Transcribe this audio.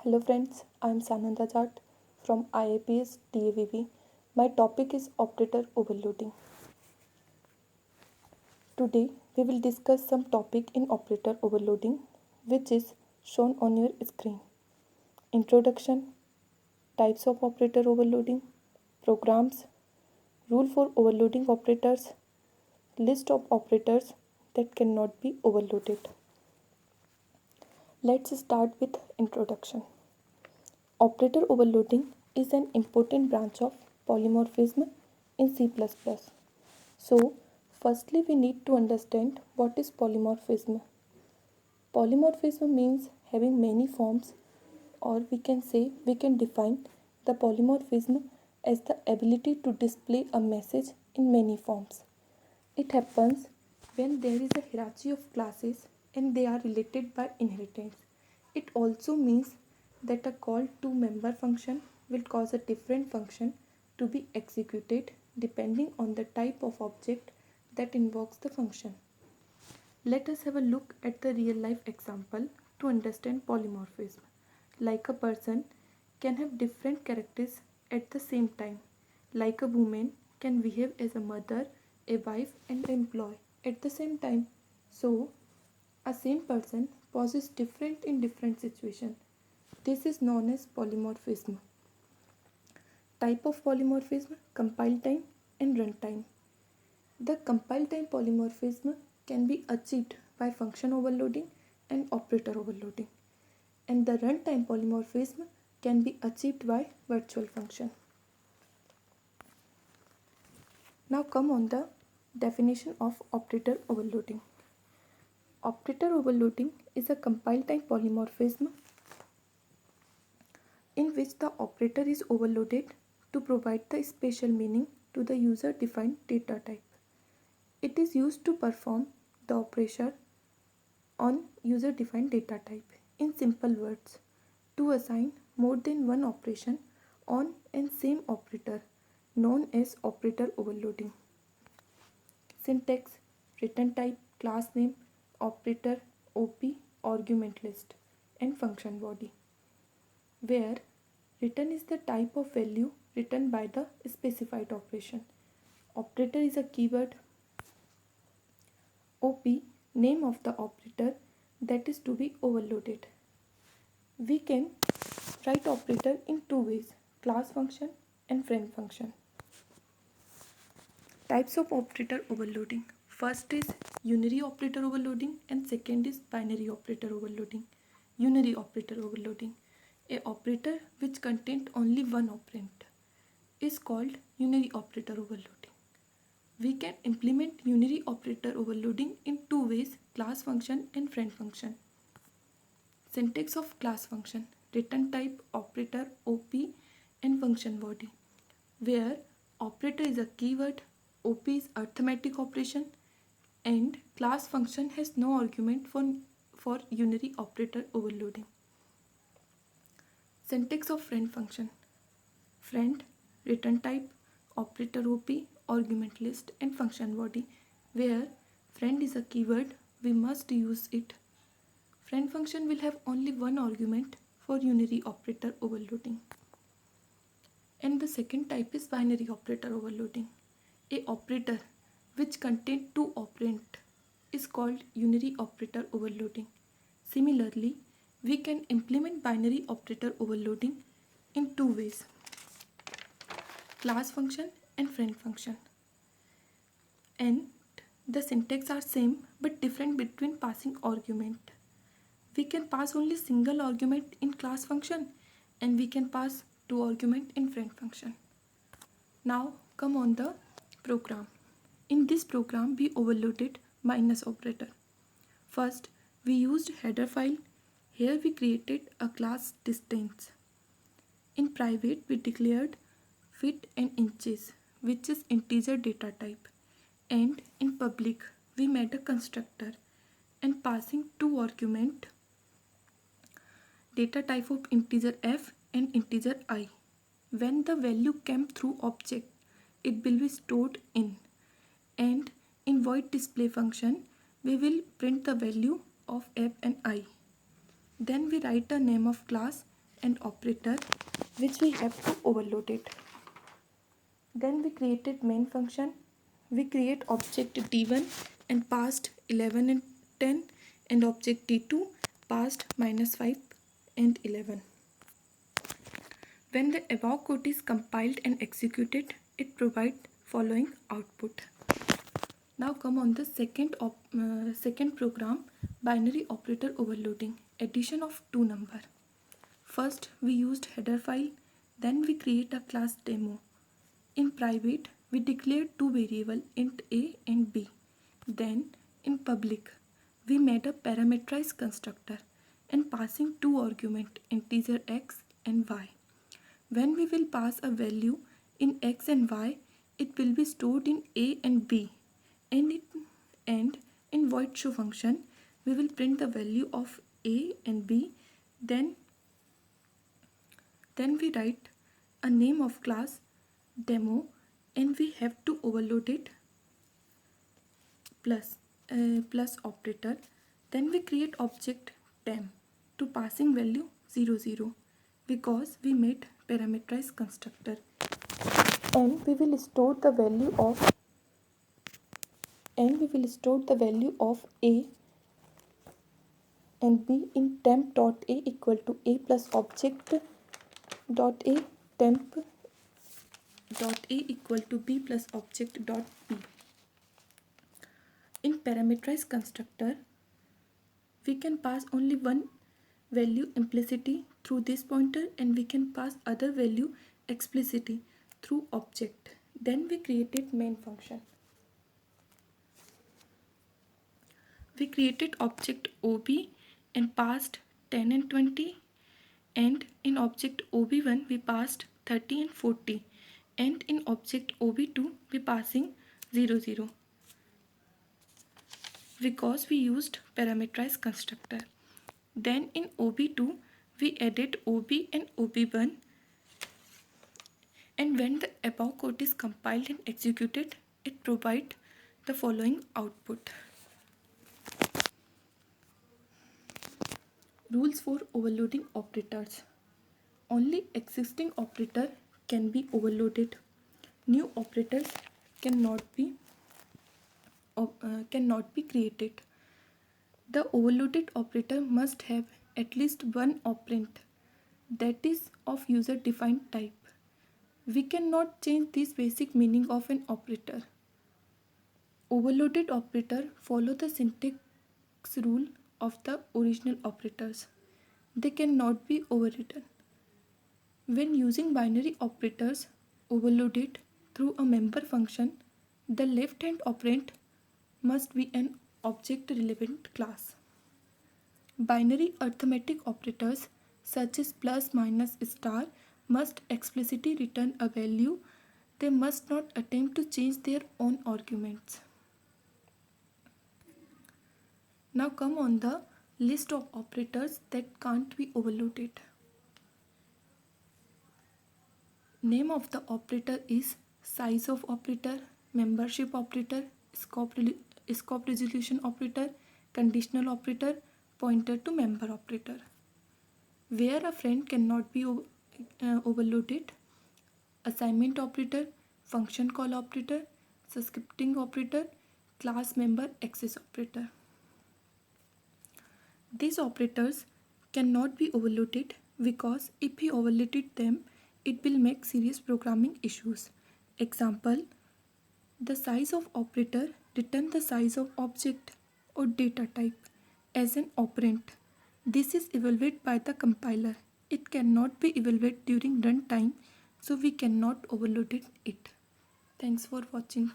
Hello friends, I am Sananda Jat from IAPS DAVV. My topic is operator overloading. Today we will discuss some topic in operator overloading which is shown on your screen. Introduction, types of operator overloading, programs, rule for overloading operators, list of operators that cannot be overloaded. Let's start with introduction. Operator overloading is an important branch of polymorphism in C++. So, firstly we need to understand what is polymorphism. Polymorphism means having many forms, or we can define the polymorphism as the ability to display a message in many forms. It happens when there is a hierarchy of classes and they are related by inheritance. It also means that a call to member function will cause a different function to be executed depending on the type of object that invokes the function. Let us have a look at the real life example to understand polymorphism. Like a person can have different characters at the same time. Like a woman can behave as a mother, a wife and an employee at the same time. So, a same person poses different in different situations. This is known as polymorphism. Type of polymorphism, compile time and runtime. The compile time polymorphism can be achieved by function overloading and operator overloading, and the runtime polymorphism can be achieved by virtual function. Now come on the definition of operator overloading. Operator overloading is a compile time polymorphism in which the operator is overloaded to provide the special meaning to the user defined data type. It is used to perform the operation on user defined data type. In simple words, to assign more than one operation on and same operator, known as operator overloading. Syntax, return type, class name, operator, OP, argument list, and function body, where return is the type of value returned by the specified operation. Operator is a keyword. OP, name of the operator that is to be overloaded. We can write operator in two ways, class function and friend function. Types of operator overloading. First is unary operator overloading and second is binary operator overloading. Unary operator overloading. A operator which contains only one operand is called unary operator overloading. We can implement unary operator overloading in two ways, class function and friend function. Syntax of class function, return type, operator, OP and function body, where operator is a keyword, OP is arithmetic operation and class function has no argument for unary operator overloading. Syntax of friend function, friend, return type, operator OP, argument list and function body, where friend is a keyword, we must use it. Friend function will have only one argument for unary operator overloading. And the second type is binary operator overloading. A operator which contains two operands is called unary operator overloading. Similarly, we can implement binary operator overloading in two ways, class function and friend function. And the syntax are same but different between passing argument. We can pass only single argument in class function and we can pass two argument in friend function. Now come on the program. In this program we overloaded minus operator. First we used header file. Here we created a class distance. In private we declared feet and inches, which is integer data type, and in public we made a constructor and passing two argument, data type of integer f and integer I. When the value came through object, it will be stored in, and in void display function we will print the value of f and I. Then we write the name of class an operator which we have to overload it. Then we created main function. We create object D1 and passed 11 and 10, and object D2 passed -5 and 11. When the above code is compiled and executed, it provides following output. Now come on the second program, binary operator overloading, addition of two numbers. First we used header file, then we create a class demo. In private we declared two variables, int a and b. Then in public we made a parameterized constructor and passing two arguments, integer x and y. When we will pass a value in x and y, it will be stored in a and b, and in void show function we will print the value of a and b. Then we write a name of class demo, and we have to overload it plus operator. Then we create object temp to passing value 0 0 because we made parameterized constructor, and we will store the value of a and b in temp.a equal to a plus object dot a temp dot a equal to b plus object dot b. In parameterized constructor we can pass only one value implicitly through this pointer, and we can pass other value explicitly through object. Then we created main function. We created object ob and passed 10 and 20, and in object ob1 we passed 30 and 40, and in object ob2 we passing 0 0 because we used parameterized constructor. Then in ob2 we added ob and ob1, and when the above code is compiled and executed, it provides the following output. Rules for overloading operators. Only existing operator can be overloaded. New operators cannot be created. The overloaded operator must have at least one operand that is of user defined type. We cannot change this basic meaning of an operator. Overloaded operator follow the syntax rule of the original operators. They cannot be overwritten. When using binary operators overloaded through a member function, the left-hand operand must be an object-relevant class. Binary arithmetic operators such as plus, minus, star must explicitly return a value. They must not attempt to change their own arguments. Now come on the list of operators that can't be overloaded. Name of the operator is size of operator, membership operator, scope resolution operator, conditional operator, pointer to member operator. Where a friend cannot be overloaded: assignment operator, function call operator, subscripting operator, class member access operator. These operators cannot be overloaded because if we overloaded them, it will make serious programming issues. Example: the size of operator return the size of object or data type as an operand. This is evaluated by the compiler. It cannot be evaluated during runtime, so we cannot overload it. Thanks for watching.